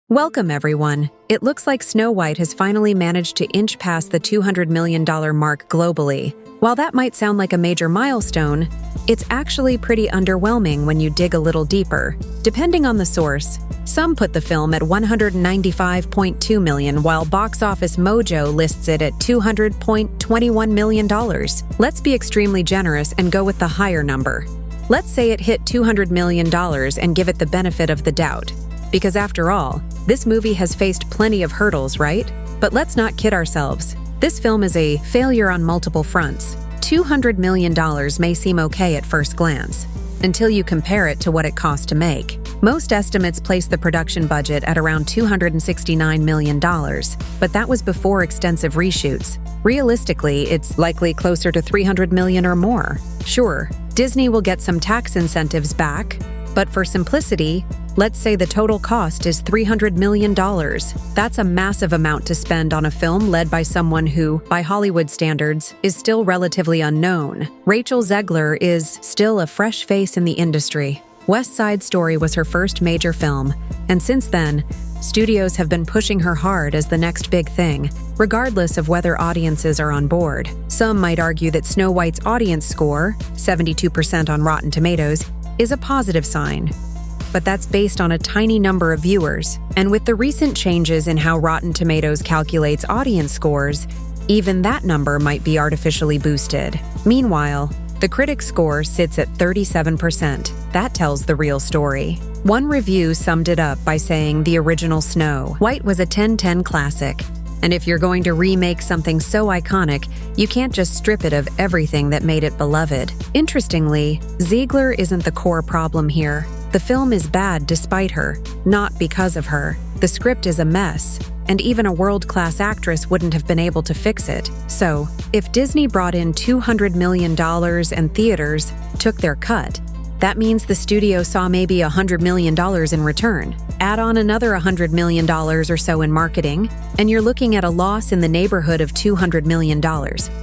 Welcome, everyone. It looks like Snow White has finally managed to inch past the $200 million mark globally. While that might sound like a major milestone, it's actually pretty underwhelming when you dig a little deeper. Depending on the source, some put the film at $195.2 million, while Box Office Mojo lists it at $200.21 million. Let's be extremely generous and go with the higher number. Let's say it hit $200 million and give it the benefit of the doubt. Because after all, this movie has faced plenty of hurdles, right? But let's not kid ourselves. This film is a failure on multiple fronts. $200 million may seem okay at first glance, until you compare it to what it cost to make. Most estimates place the production budget at around $269 million, but that was before extensive reshoots. Realistically, it's likely closer to $300 million or more. Sure, Disney will get some tax incentives back, but for simplicity, let's say the total cost is $300 million. That's a massive amount to spend on a film led by someone who, by Hollywood standards, is still relatively unknown. Rachel Zegler is still a fresh face in the industry. West Side Story was her first major film, and since then, studios have been pushing her hard as the next big thing, regardless of whether audiences are on board. Some might argue that Snow White's audience score, 72% on Rotten Tomatoes, is a positive sign. But that's based on a tiny number of viewers. And with the recent changes in how Rotten Tomatoes calculates audience scores, even that number might be artificially boosted. Meanwhile, the critic score sits at 37%. That tells the real story. One review summed it up by saying the original Snow White was a 10/10 classic. And if you're going to remake something so iconic, you can't just strip it of everything that made it beloved. Interestingly, Zegler isn't the core problem here. The film is bad despite her, not because of her. The script is a mess, and even a world-class actress wouldn't have been able to fix it. So, if Disney brought in $200 million and theaters took their cut, that means the studio saw maybe $100 million in return. Add on another $100 million or so in marketing, and you're looking at a loss in the neighborhood of $200 million.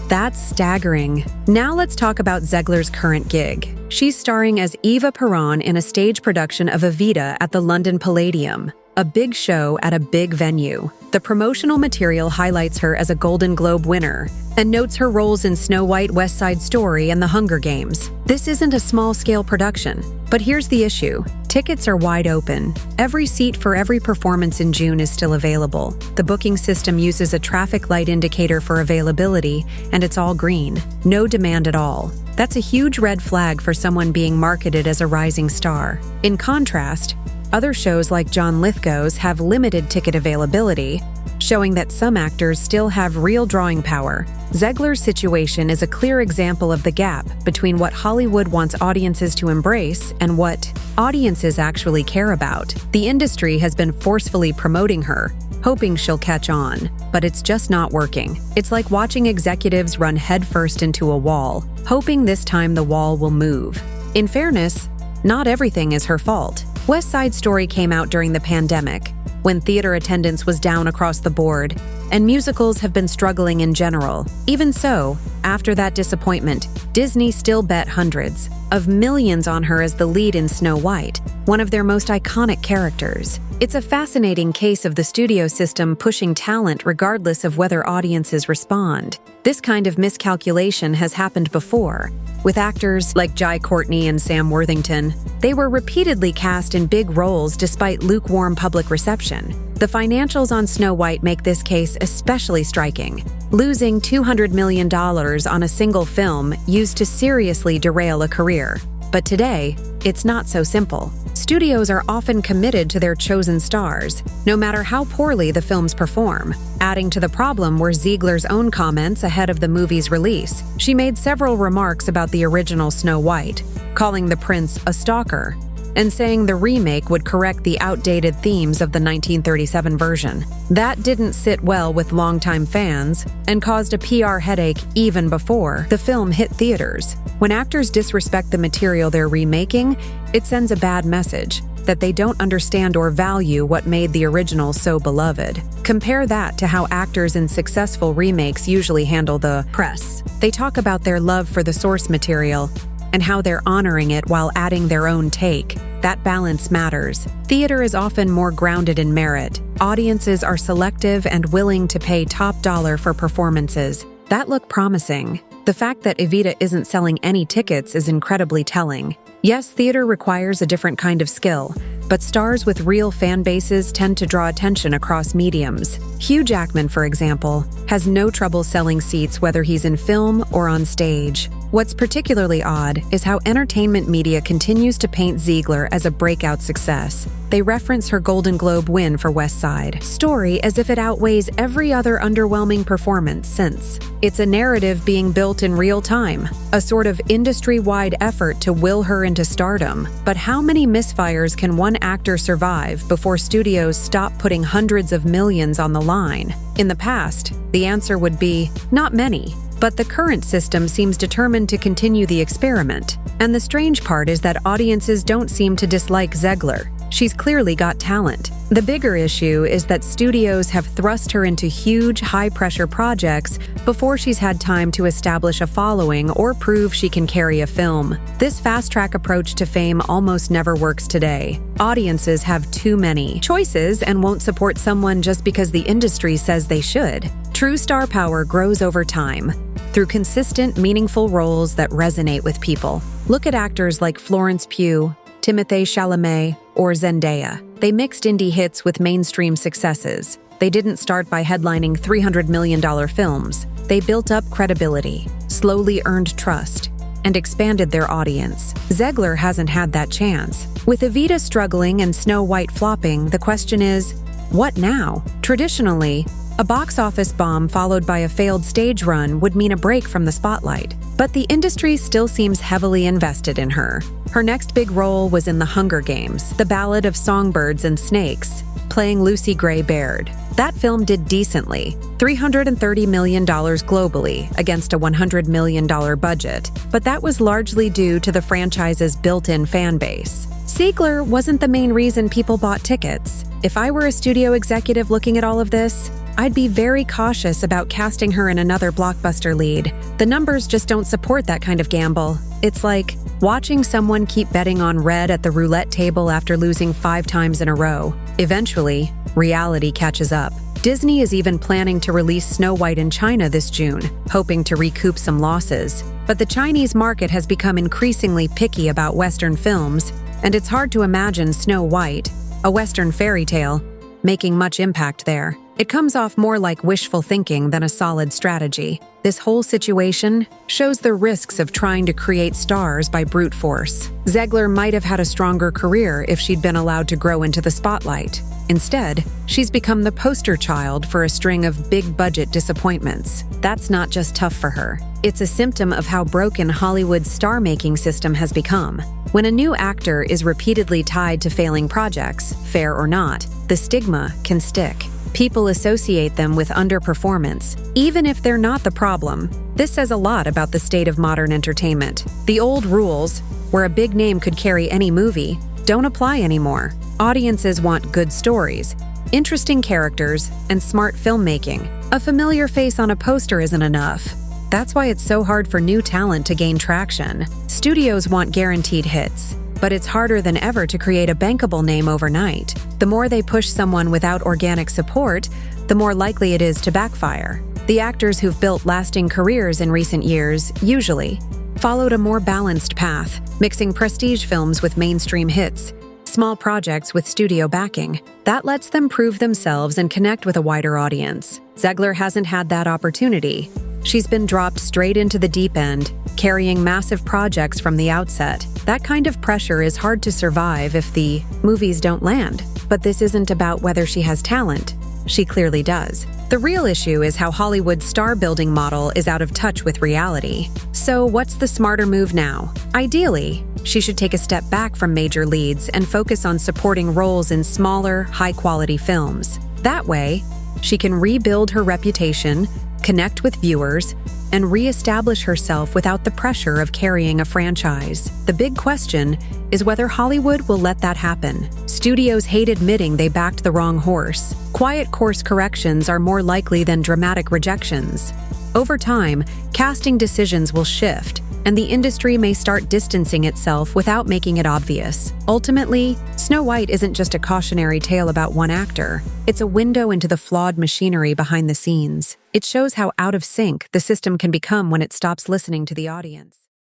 That's staggering. Now let's talk about Zegler's current gig. She's starring as Eva Peron in a stage production of Evita at the London Palladium, a big show at a big venue. The promotional material highlights her as a Golden Globe winner and notes her roles in Snow White, West Side Story, and The Hunger Games. This isn't a small-scale production, but here's the issue. Tickets are wide open. Every seat for every performance in June is still available. The booking system uses a traffic light indicator for availability, and it's all green. No demand at all. That's a huge red flag for someone being marketed as a rising star. In contrast, other shows like John Lithgow's have limited ticket availability, showing that some actors still have real drawing power. Zegler's situation is a clear example of the gap between what Hollywood wants audiences to embrace and what audiences actually care about. The industry has been forcefully promoting her, hoping she'll catch on, but it's just not working. It's like watching executives run headfirst into a wall, hoping this time the wall will move. In fairness, not everything is her fault. West Side Story came out during the pandemic, when theater attendance was down across the board, and musicals have been struggling in general. Even so, after that disappointment, Disney still bet hundreds of millions on her as the lead in Snow White, one of their most iconic characters. It's a fascinating case of the studio system pushing talent regardless of whether audiences respond. This kind of miscalculation has happened before, with actors like Jai Courtney and Sam Worthington. They were repeatedly cast in big roles despite lukewarm public reception. The financials on Snow White make this case especially striking. Losing $200 million on a single film used to seriously derail a career. But today, it's not so simple. Studios are often committed to their chosen stars, no matter how poorly the films perform. Adding to the problem were Zegler's own comments ahead of the movie's release. She made several remarks about the original Snow White, calling the prince a stalker, and saying the remake would correct the outdated themes of the 1937 version. That didn't sit well with longtime fans and caused a PR headache even before the film hit theaters. When actors disrespect the material they're remaking, it sends a bad message that they don't understand or value what made the original so beloved. Compare that to how actors in successful remakes usually handle the press. They talk about their love for the source material and how they're honoring it while adding their own take. That balance matters. Theater is often more grounded in merit. Audiences are selective and willing to pay top dollar for performances that look promising. The fact that Evita isn't selling any tickets is incredibly telling. Yes, theater requires a different kind of skill, but stars with real fan bases tend to draw attention across mediums. Hugh Jackman, for example, has no trouble selling seats whether he's in film or on stage. What's particularly odd is how entertainment media continues to paint Zegler as a breakout success. They reference her Golden Globe win for West Side Story as if it outweighs every other underwhelming performance since. It's a narrative being built in real time, a sort of industry-wide effort to will her into stardom. But how many misfires can one actor survive before studios stop putting hundreds of millions on the line? In the past, the answer would be, not many. But the current system seems determined to continue the experiment. And the strange part is that audiences don't seem to dislike Zegler. She's clearly got talent. The bigger issue is that studios have thrust her into huge, high-pressure projects before she's had time to establish a following or prove she can carry a film. This fast-track approach to fame almost never works today. Audiences have too many choices and won't support someone just because the industry says they should. True star power grows over time, through consistent, meaningful roles that resonate with people. Look at actors like Florence Pugh, Timothée Chalamet, or Zendaya. They mixed indie hits with mainstream successes. They didn't start by headlining $300 million films. They built up credibility, slowly earned trust, and expanded their audience. Zegler hasn't had that chance. With Evita struggling and Snow White flopping, the question is, what now? Traditionally, a box office bomb followed by a failed stage run would mean a break from the spotlight. But the industry still seems heavily invested in her. Her next big role was in The Hunger Games, The Ballad of Songbirds and Snakes, playing Lucy Gray Baird. That film did decently, $330 million globally against a $100 million budget, but that was largely due to the franchise's built-in fan base. Zegler wasn't the main reason people bought tickets. If I were a studio executive looking at all of this, I'd be very cautious about casting her in another blockbuster lead. The numbers just don't support that kind of gamble. It's like watching someone keep betting on red at the roulette table after losing 5 times in a row. Eventually, reality catches up. Disney is even planning to release Snow White in China this June, hoping to recoup some losses. But the Chinese market has become increasingly picky about Western films, and it's hard to imagine Snow White, a Western fairy tale, making much impact there. It comes off more like wishful thinking than a solid strategy. This whole situation shows the risks of trying to create stars by brute force. Zegler might have had a stronger career if she'd been allowed to grow into the spotlight. Instead, she's become the poster child for a string of big-budget disappointments. That's not just tough for her. It's a symptom of how broken Hollywood's star-making system has become. When a new actor is repeatedly tied to failing projects, fair or not, the stigma can stick. People associate them with underperformance, even if they're not the problem. This says a lot about the state of modern entertainment. The old rules, where a big name could carry any movie, don't apply anymore. Audiences want good stories, interesting characters, and smart filmmaking. A familiar face on a poster isn't enough. That's why it's so hard for new talent to gain traction. Studios want guaranteed hits, but it's harder than ever to create a bankable name overnight. The more they push someone without organic support, the more likely it is to backfire. The actors who've built lasting careers in recent years usually followed a more balanced path, mixing prestige films with mainstream hits, small projects with studio backing. That lets them prove themselves and connect with a wider audience. Zegler hasn't had that opportunity. She's been dropped straight into the deep end, carrying massive projects from the outset. That kind of pressure is hard to survive if the movies don't land. But this isn't about whether she has talent. She clearly does. The real issue is how Hollywood's star-building model is out of touch with reality. So what's the smarter move now? Ideally, she should take a step back from major leads and focus on supporting roles in smaller, high-quality films. That way, she can rebuild her reputation, connect with viewers, and re-establish herself without the pressure of carrying a franchise. The big question is whether Hollywood will let that happen. Studios hate admitting they backed the wrong horse. Quiet course corrections are more likely than dramatic rejections. Over time, casting decisions will shift, and the industry may start distancing itself without making it obvious. Ultimately, Snow White isn't just a cautionary tale about one actor. It's a window into the flawed machinery behind the scenes. It shows how out of sync the system can become when it stops listening to the audience.